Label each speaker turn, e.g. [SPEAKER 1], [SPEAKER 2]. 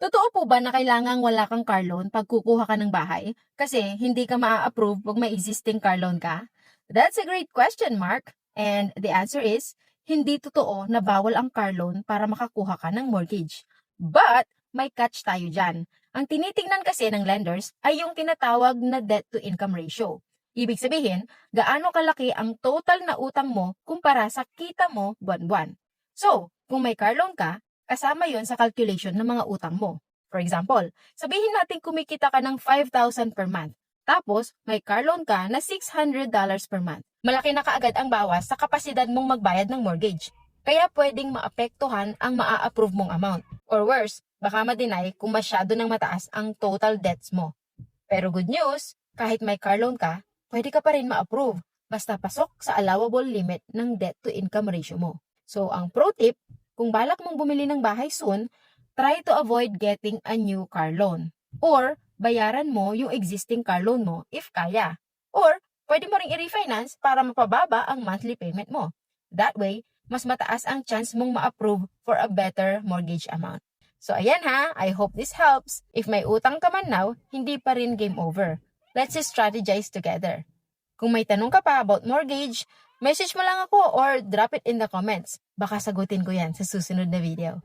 [SPEAKER 1] Totoo po ba na kailangang wala kang car loan pag kukuha ka ng bahay? Kasi hindi ka maa-approve pag may existing car loan ka? That's a great question, Mark. And the answer is, hindi totoo na bawal ang car loan para makakuha ka ng mortgage. But, may catch tayo dyan. Ang tinitingnan kasi ng lenders ay yung tinatawag na debt-to-income ratio. Ibig sabihin, gaano kalaki ang total na utang mo kumpara sa kita mo buwan-buwan. So, kung may car loan ka, kasama yon sa calculation ng mga utang mo. For example, sabihin natin kumikita ka ng 5,000 per month. Tapos, may car loan ka na $600 per month. Malaki na kaagad ang bawas sa kapasidad mong magbayad ng mortgage. Kaya pwedeng maapektuhan ang maa-approve mong amount. Or worse, baka ma-deny kung masyado nang mataas ang total debts mo. Pero good news, kahit may car loan ka, pwede ka pa rin ma-approve basta pasok sa allowable limit ng debt-to-income ratio mo. So, ang pro tip, kung balak mong bumili ng bahay soon, try to avoid getting a new car loan. Or, bayaran mo yung existing car loan mo if kaya. Or, pwede mo ring i-refinance para mapababa ang monthly payment mo. That way, mas mataas ang chance mong ma-approve for a better mortgage amount. So ayan ha, I hope this helps. If may utang ka man now, hindi pa rin game over. Let's strategize together. Kung may tanong ka pa about mortgage, message mo lang ako or drop it in the comments. Baka sagutin ko yan sa susunod na video.